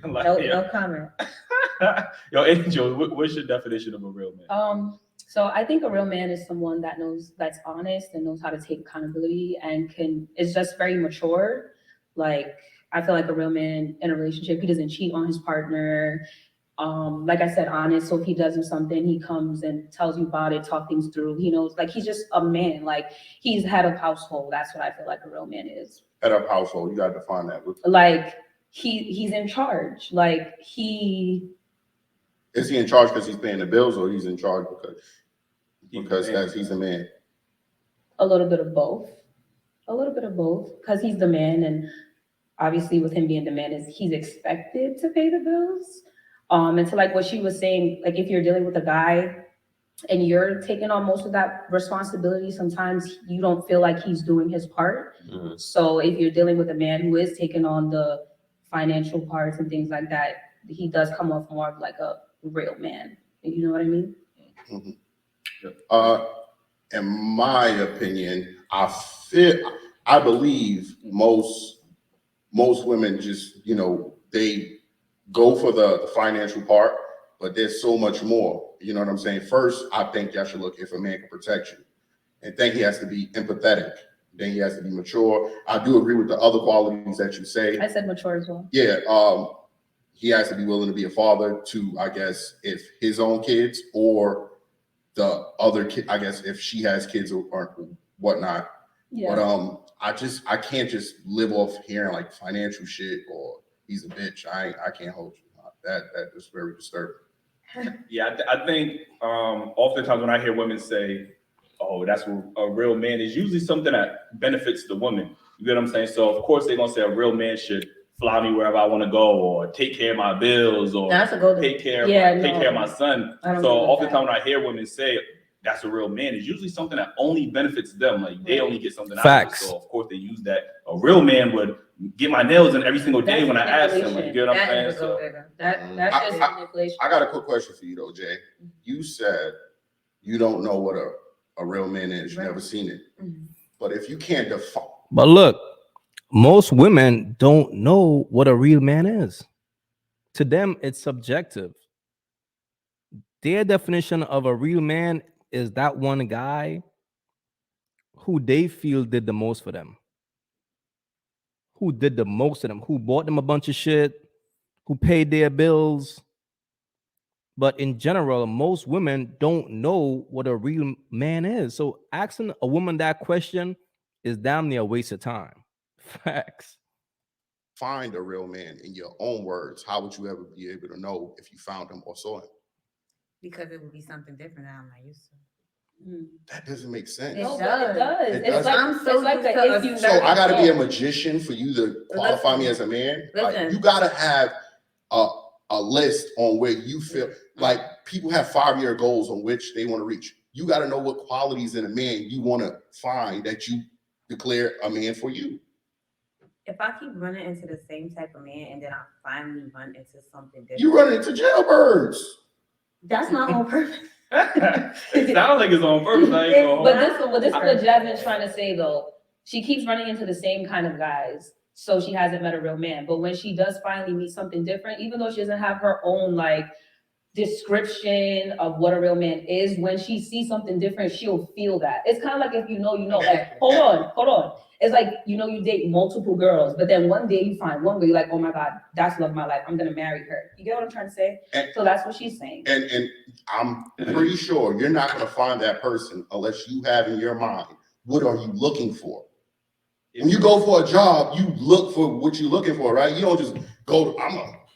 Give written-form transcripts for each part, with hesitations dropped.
Like, No comment. Yo, Angel, what's your definition of a real man? So I think a real man is someone that's honest and knows how to take accountability and is just very mature. Like I feel like a real man in a relationship, he doesn't cheat on his partner. Like I said, honest. So if he does do something, he comes and tells you about it, talk things through. He knows, like he's just a man. Like he's head of household. That's what I feel like a real man is. Head of household. You gotta define that. Like he's in charge. Like he is he in charge because he's paying the bills, or he's in charge because he's the man? A little bit of both. A little bit of both, because he's the man, and obviously with him being the man, is he's expected to pay the bills. And so like what she was saying, like if you're dealing with a guy and you're taking on most of that responsibility, sometimes you don't feel like he's doing his part. Mm-hmm. So if you're dealing with a man who is taking on the financial parts and things like that, he does come off more of like a real man. You know what I mean? Mm-hmm. In my opinion, I believe most women just, they go for the financial part, but there's so much more. You know what I'm saying? First, I think y'all should look if a man can protect you. And then he has to be empathetic. Then he has to be mature. I do agree with the other qualities that you say. I said mature as well. Yeah. He has to be willing to be a father to, I guess, if his own kids or the other kid, I guess, if she has kids or whatnot. Yeah. But I can't just live off hearing like financial shit or he's a bitch. I can't hold you. That is very disturbing. Yeah, I think oftentimes when I hear women say, "Oh, that's what a real man is," usually something that benefits the woman. You get what I'm saying? So of course they're gonna say a real man should fly me wherever I want to go, or take care of my bills, or take care of my son. So oftentimes when I hear women say that's a real man, it's usually something that only benefits them. Like they only get something out of it. So of course they use that. A real man would get my nails in every single day when I ask him. Like, you get what I'm saying? So that's just manipulation. I got a quick question for you though, Jay. You said you don't know what a real man is. You've never seen it. Mm-hmm. But if you can't define. But look, most women don't know what a real man is. To them, it's subjective. Their definition of a real man is that one guy who they feel did the most for them, who did the most to them, who bought them a bunch of shit, who paid their bills. But in general, most women don't know what a real man is. So asking a woman that question is damn near a waste of time. Facts. Find a real man in your own words. How would you ever be able to know if you found him or saw him? Because it would be something different that I'm not used to. That doesn't make sense. It does. It's like so I got to be a magician for you to qualify me as a man. Like, you got to have a list on where you feel like people have 5-year goals on which they want to reach. You got to know what qualities in a man you want to find that you declare a man for you. If I keep running into the same type of man and then I finally run into something different, you run into jailbirds. That's not on purpose. It sounds like it's on purpose. But this is what Jasmine's trying to say though. She keeps running into the same kind of guys, so she hasn't met a real man. But when she does finally meet something different, even though she doesn't have her own like description of what a real man is, when she sees something different, she'll feel that. It's kind of like if you know. Like, hold on. It's like, you date multiple girls, but then one day you find one where you're like, oh my God, that's love of my life. I'm going to marry her. You get what I'm trying to say? So that's what she's saying. And I'm pretty sure you're not going to find that person unless you have in your mind, what are you looking for? When you go for a job, you look for what you're looking for, right? You don't just go,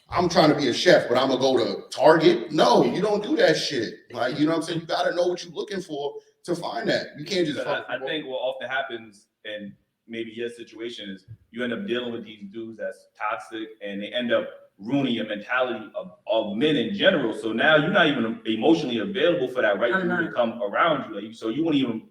I'm trying to be a chef, but I'm going to go to Target. No, you don't do that shit. Like, you know what I'm saying? You got to know what you're looking for to find that. You can't just. I think what often happens, and maybe your situation, is you end up dealing with these dudes that's toxic and they end up ruining your mentality of men in general. So now you're not even emotionally available for that right dude to come around you. Like, so you won't even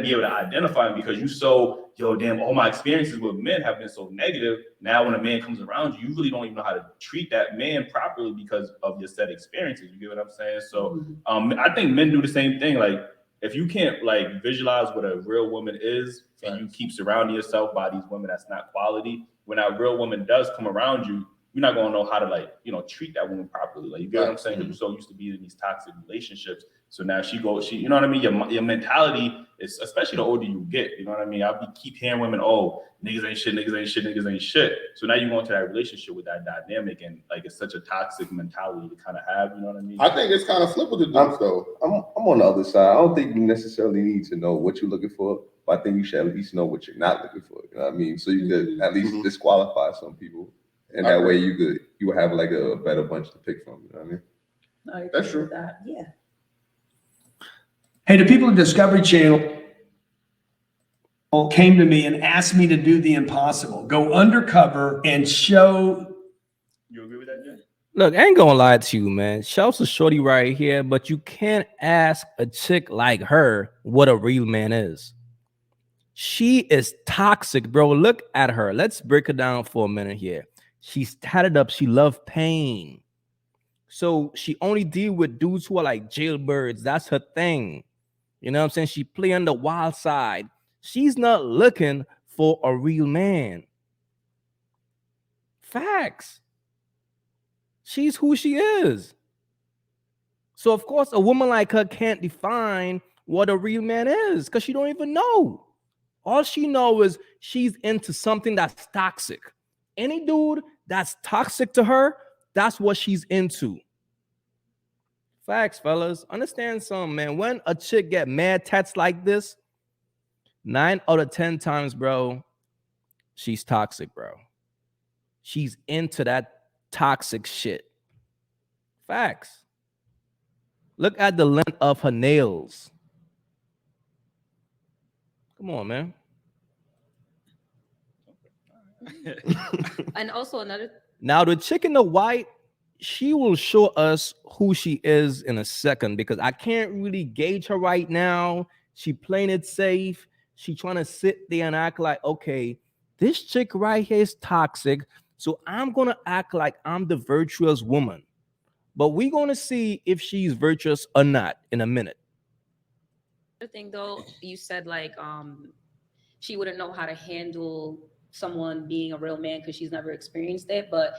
be able to identify him because you so, damn, all my experiences with men have been so negative. Now when a man comes around you, you really don't even know how to treat that man properly because of your set experiences. You get what I'm saying? So I think men do the same thing. Like, if you can't like visualize what a real woman is and you keep surrounding yourself by these women that's not quality, when a real woman does come around you, you're not gonna know how to like, you know, treat that woman properly. Like, you get what I'm saying? Mhm. You're so used to being in these toxic relationships. So now she, you know what I mean? Your mentality is, especially the older you get, you know what I mean? Keep hearing women, oh, niggas ain't shit, niggas ain't shit, niggas ain't shit. So now you go into that relationship with that dynamic, and like, it's such a toxic mentality to kind of have, you know what I mean? I think it's kind of flip with the dudes though. I'm on the other side. I don't think you necessarily need to know what you're looking for, but I think you should at least know what you're not looking for. You know what I mean? So you could at least Mhm. disqualify some people, and I that way agree. you would have like a better bunch to pick from. You know what I mean? I agree That's true. with that. Yeah. Hey, the people at Discovery Channel came to me and asked me to do the impossible, go undercover and show. You agree with that, Jay? Look, I ain't gonna lie to you, man. Shouts to Shorty right here, but you can't ask a chick like her what a real man is. She is toxic, bro. Look at her. Let's break her down for a minute here. She's tatted up. She loves pain. So she only deal with dudes who are like jailbirds. That's her thing. You know what I'm saying? She play on the wild side. She's not looking for a real man. Facts. She's who she is. So of course, a woman like her can't define what a real man is because she don't even know. All she knows is she's into something that's toxic. Any dude that's toxic to her, that's what she's into. Facts, fellas. Understand something, man. When a chick get mad tats like this, 9 out of 10 times, bro, she's toxic, bro. She's into that toxic shit. Facts. Look at the length of her nails. Come on, man. And also another Now, the chick in the white, she will show us who she is in a second because I can't really gauge her right now. She playing it safe. She trying to sit there and act like, okay, this chick right here is toxic. So I'm going to act like I'm the virtuous woman. But we're going to see if she's virtuous or not in a minute. thing though, you said like she wouldn't know how to handle someone being a real man because she's never experienced it. But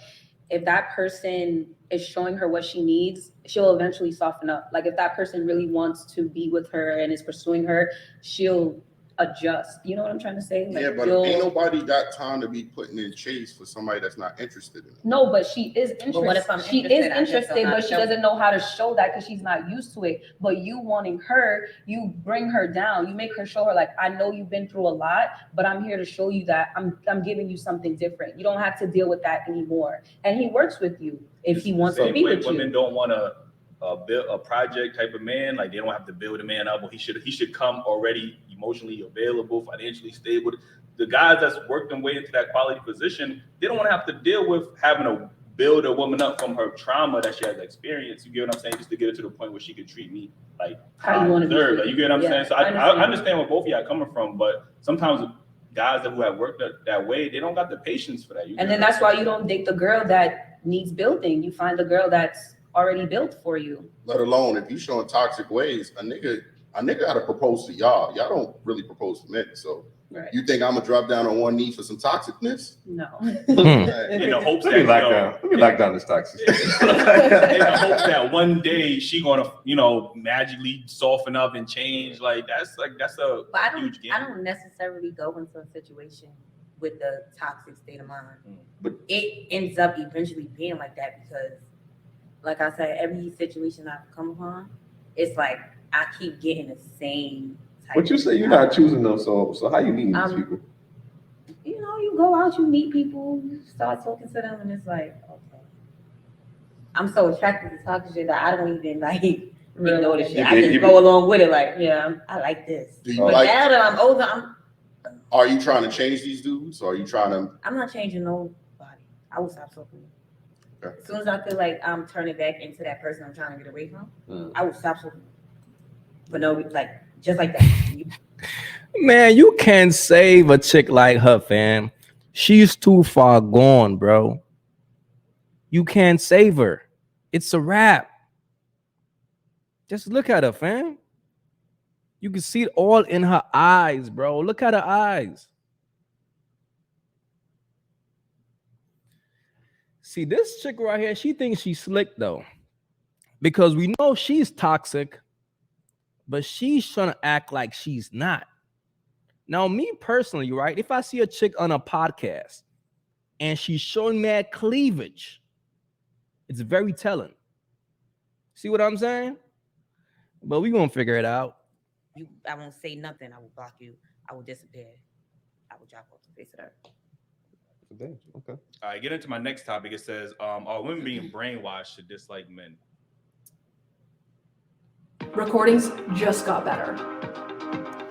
if that person is showing her what she needs, she'll eventually soften up. Like if that person really wants to be with her and is pursuing her, she'll adjust. You know what I'm trying to say? Like, Yeah, but ain't nobody got time to be putting in chase for somebody that's not interested in it. no, but she is interested. But what if I'm she is interested? I just interested, don't know but how she to doesn't know how to show that because she's not used to it. But you wanting her, you bring her down. You make her show her like, I know you've been through a lot, but I'm here to show you that I'm giving you something different. You don't have to deal with that anymore. And he works with you if he wants to Same be way with women you. don't want to build a project type of man. Like, they don't have to build a man up, or he should come already emotionally available, financially stable. The guys that's worked their way into that quality position, they don't want to have to deal with having to build a woman up from her trauma that she has experienced. You get what I'm saying? Just to get her to the point where she could treat me like How you want to be deserve. Like, you get what I'm Yeah, saying? So I understand where both of y'all coming from, but sometimes guys who have worked that way, they don't got the patience for that. And then that's why you don't date the girl that needs building. You find the girl that's already built for you. Let alone if you showing toxic ways, a nigga gotta propose to y'all. Y'all don't really propose to men. So Right. you think I'm gonna drop down on one knee for some toxicness? No. in the hopes Let that, me lock down this toxic. in the hopes that one day she gonna, magically soften up and change. That's a But I huge game. don't necessarily go into a situation with the toxic state of mind. But- But it ends up eventually being like that because, like I said, every situation I've come upon, it's like I keep getting the same type. But you say you're not choosing them, so how you meeting these people? You go out, you meet people, you start talking to them, and it's like, okay. I'm so attracted to toxic shit that I don't even like really know the shit. I just go along with it, like, Yeah. I like this. Do you But like? now that I'm older, Are you trying to change these dudes? Or are you trying to? I'm not changing nobody. I will stop talking. Okay. As soon as I feel like I'm turning back into that person I'm trying to get away from, I will stop talking. But no, like just like that. Man, you can't save a chick like her, fam. She's too far gone, bro. You can't save her. It's a wrap. Just look at her, fam. You can see it all in her eyes, bro. Look at her eyes. See, this chick right here, she thinks she's slick though, because we know she's toxic, but she's trying to act like she's not. Now, me personally, right? If I see a chick on a podcast and she's showing mad cleavage, it's very telling. See what I'm saying? But we gonna figure it out. I won't say nothing. I will block you. I will disappear. I will drop off the face of the earth. Okay. All right, get into my next topic. It says, are women being brainwashed to dislike men? Recordings just got better.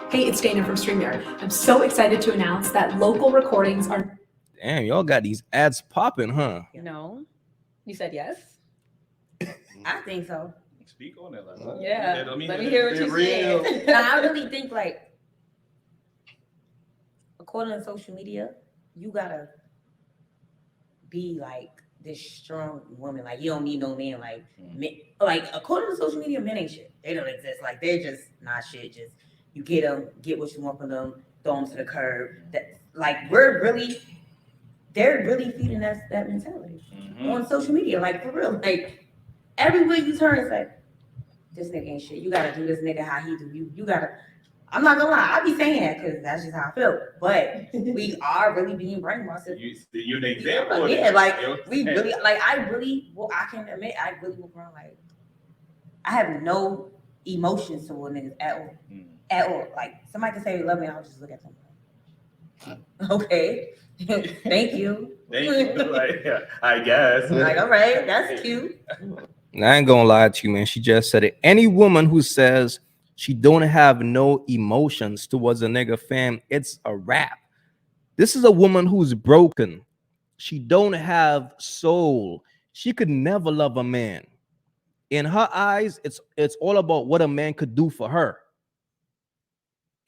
Hey, it's Dana from StreamYard. I'm so excited to announce that local recordings are... Damn, y'all got these ads popping, huh? No, you said yes. I think so. Speak on it. Like, Yeah, let me let me hear what you say. Now, I really think like, according to social media, you gotta be like this strong woman. Like you don't need no man. Like men, like according to social media, men ain't shit. They don't exist. Like they're just not shit. Just you get them, get what you want from them, throw them to the curb. That like they're really feeding us that mentality on social media. Like for real. Like everywhere you turn, it's like this nigga ain't shit. You gotta do this nigga how he do. You gotta. I'm not gonna lie. I be saying that because that's just how I feel. But we are really being brainwashed. You're an example. Of Yeah, it. like You know we really, like I really, well, I can admit, I really walk around like I have no emotions toward niggas at all, at all. Like somebody can say they love me, I'll just look at them. Okay, thank you. Thank you. Like, yeah, I guess. Like, all right, that's cute. I ain't gonna lie to you, man. She just said it. Any woman who says she don't have no emotions towards a nigga, fam, it's a wrap. This is a woman who's broken. She don't have soul. She could never love a man. In her eyes, it's all about what a man could do for her.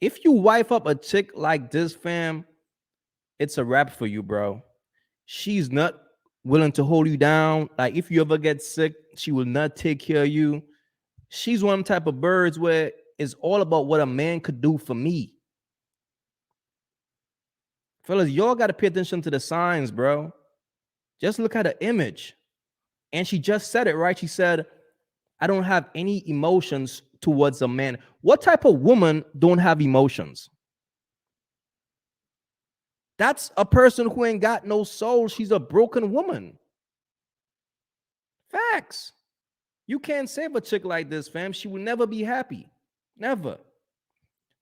If you wife up a chick like this, fam, it's a wrap for you, bro. She's not willing to hold you down. Like if you ever get sick, she will not take care of you. She's one type of birds where it's all about what a man could do for me. Fellas, y'all got to pay attention to the signs, bro. Just look at the image. And she just said it, right? She said, I don't have any emotions towards a man. What type of woman don't have emotions? That's a person who ain't got no soul. She's a broken woman. Facts. You can't save a chick like this, fam. She will never be happy. Never.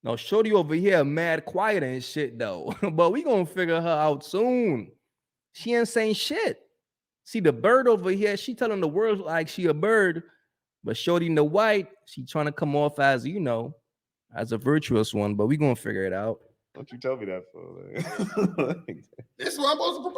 Now, shorty over here mad quiet and shit, though. But we gonna figure her out soon. She ain't saying shit. See, the bird over here, she telling the world like she a bird. But shorty in the white, she trying to come off as, you know, as a virtuous one. But we gonna figure it out. Don't you tell me that for? This is what I'm supposed to propose.